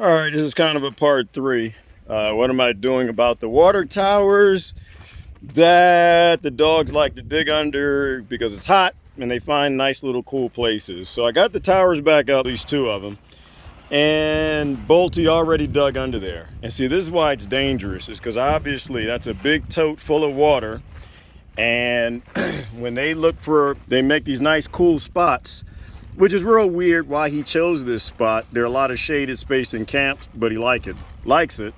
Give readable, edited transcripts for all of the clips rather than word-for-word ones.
All right, this is kind of a part three. What am I doing about the water towers that the dogs like to dig under because it's hot and they find nice little cool places? So I got the towers back up, at least two of them, and Bolty already dug under there. And see, this is why it's dangerous, is because obviously that's a big tote full of water, and when they make these nice cool spots, which is real weird why he chose this spot. There are a lot of shaded space in camps, but he likes it.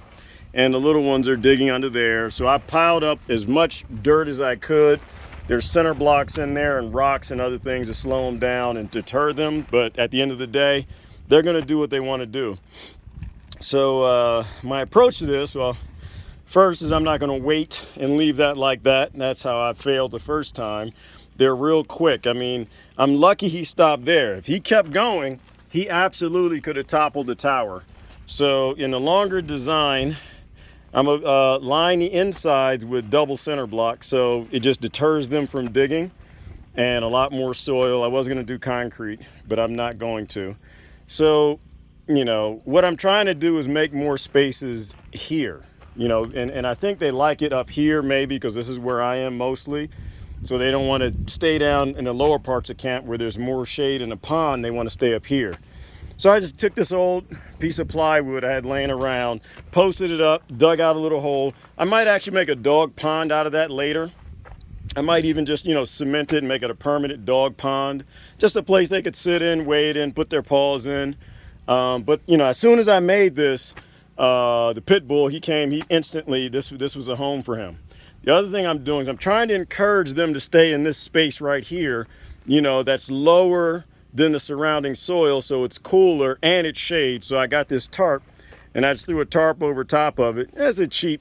And the little ones are digging under there. So I piled up as much dirt as I could. There's center blocks in there and rocks and other things to slow them down and deter them. But at the end of the day, they're gonna do what they wanna do. So my approach to this, well, first is I'm not gonna wait and leave that like that. And that's how I failed the first time. They're real quick. I mean, I'm lucky he stopped there. If he kept going, he absolutely could have toppled the tower. So in the longer design, I'm gonna line the insides with double center blocks, so it just deters them from digging, and a lot more soil. I was gonna do concrete, but I'm not going to. So, what I'm trying to do is make more spaces here, and I think they like it up here maybe because this is where I am mostly. So they don't want to stay down in the lower parts of camp where there's more shade in a pond. They want to stay up here. So I just took this old piece of plywood I had laying around, posted it up, dug out a little hole. I might actually make a dog pond out of that later. I might even just, cement it and make it a permanent dog pond. Just a place they could sit in, wade in, put their paws in. But as soon as I made this, the pit bull, he instantly, this was a home for him. The other thing I'm doing is I'm trying to encourage them to stay in this space right here, that's lower than the surrounding soil, so it's cooler and it's shade. So I got this tarp, and I just threw a tarp over top of it. It's a cheap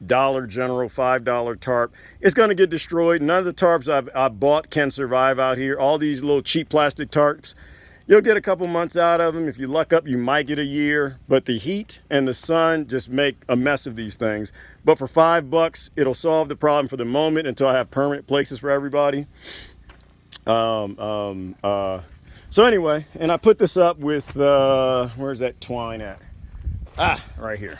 Dollar General $5 tarp. It's gonna get destroyed. None of the tarps I've bought can survive out here. All these little cheap plastic tarps, you'll get a couple months out of them. If you luck up, you might get a year, but the heat and the sun just make a mess of these things. But for $5, it'll solve the problem for the moment until I have permanent places for everybody. So anyway, and I put this up with, where's that twine at? Right here.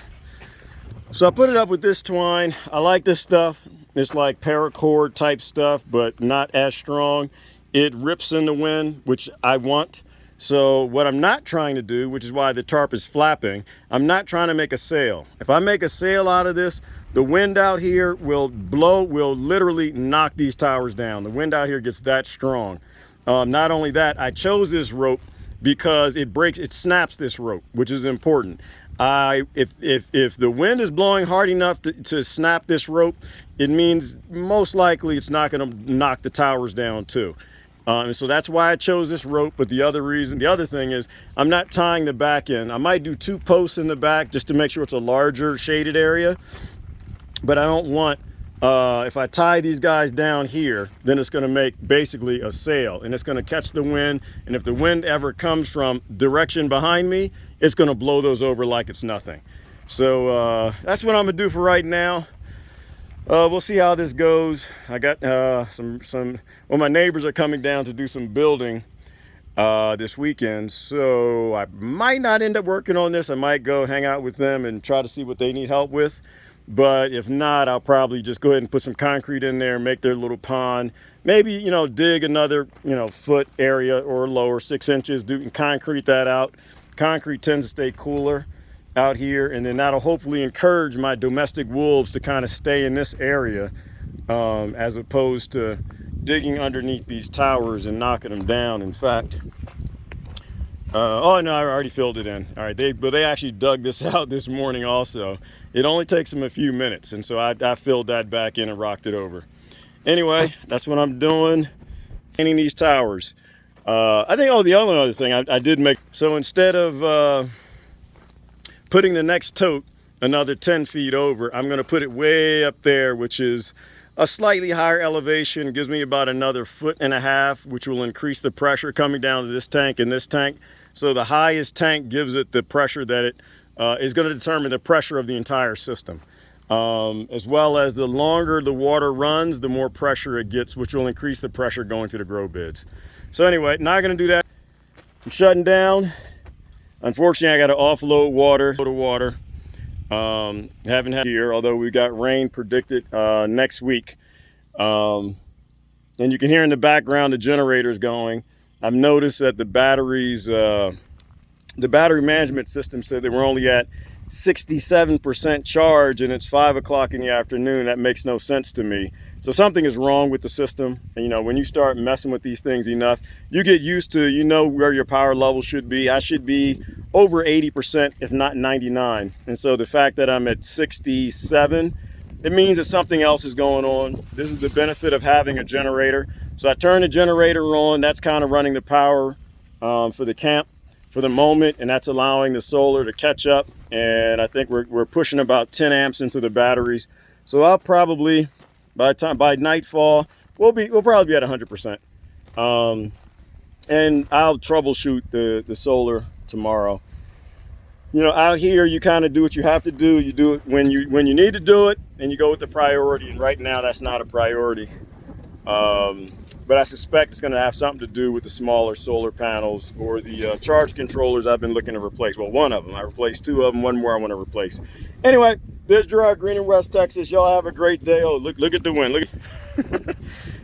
So I put it up with this twine. I like this stuff. It's like paracord type stuff, but not as strong. It rips in the wind, which I want. So what I'm not trying to do, which is why the tarp is flapping, I'm not trying to make a sail. If I make a sail out of this, the wind out here will literally knock these towers down. The wind out here gets that strong. Not only that, I chose this rope because it snaps this rope, which is important. If the wind is blowing hard enough to snap this rope, it means most likely it's not gonna knock the towers down too. And so that's why I chose this rope. But the other thing is I'm not tying the back in. I might do 2 posts in the back just to make sure it's a larger shaded area. But I don't want, if I tie these guys down here, then it's gonna make basically a sail, and it's gonna catch the wind. And if the wind ever comes from direction behind me, it's gonna blow those over like it's nothing. So that's what I'm gonna do for right now. We'll see how this goes. I got my neighbors are coming down to do some building this weekend, so I might not end up working on this. I might go hang out with them and try to see what they need help with. But if not, I'll probably just go ahead and put some concrete in there, make their little pond. Maybe, dig another, foot area or lower, 6 inches, and concrete that out. Concrete tends to stay cooler out here, and then that'll hopefully encourage my domestic wolves to kind of stay in this area, as opposed to digging underneath these towers and knocking them down. In fact, oh no, I already filled it in. All right, they actually dug this out this morning also. It only takes them a few minutes, and so I filled that back in and rocked it over. Anyway, that's what I'm doing, painting these towers. I think, the only other thing I did make, so instead of putting the next tote another 10 feet over, I'm gonna put it way up there, which is a slightly higher elevation. Gives me about another 1.5 feet, which will increase the pressure coming down to this tank and this tank. So the highest tank gives it the pressure that it is gonna determine the pressure of the entire system. As well as the longer the water runs, the more pressure it gets, which will increase the pressure going to the grow beds. So anyway, not gonna do that. I'm shutting down. Unfortunately, I got to offload water. Haven't had here, although we got rain predicted next week. And you can hear in the background the generators going. I've noticed that the batteries, the battery management system said they were only at 67% charge, and it's 5 o'clock in the afternoon. That makes no sense to me. So something is wrong with the system. And, you know, when you start messing with these things enough, you get used to, you know, where your power level should be. I should be over 80%, if not 99. And so the fact that I'm at 67, it means that something else is going on. This is the benefit of having a generator. So I turn the generator on. That's kind of running the power for the camp for the moment, and that's allowing the solar to catch up. And I think we're pushing about 10 amps into the batteries. So I'll probably, by nightfall, we'll probably be at 100%. And I'll troubleshoot the solar tomorrow. You know, out here, you kind of do what you have to do. You do it when you need to do it, and you go with the priority. And right now, that's not a priority. But I suspect it's going to have something to do with the smaller solar panels or the charge controllers I've been looking to replace. Well, one of them. I replaced 2 of them. One more I want to replace. Anyway, there's Gerard Green in West Texas. Y'all have a great day. Oh, look at the wind. Look.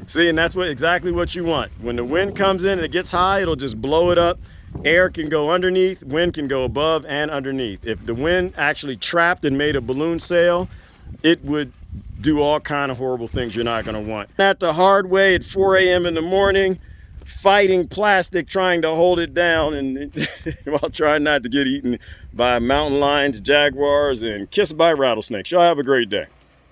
See, and that's exactly what you want. When the wind comes in and it gets high, it'll just blow it up. Air can go underneath, wind can go above and underneath. If the wind actually trapped and made a balloon sail, it would do all kind of horrible things you're not going to want. At the hard way at 4 a.m. in the morning, fighting plastic, trying to hold it down, and while trying not to get eaten by mountain lions, jaguars, and kissed by rattlesnakes. Y'all have a great day.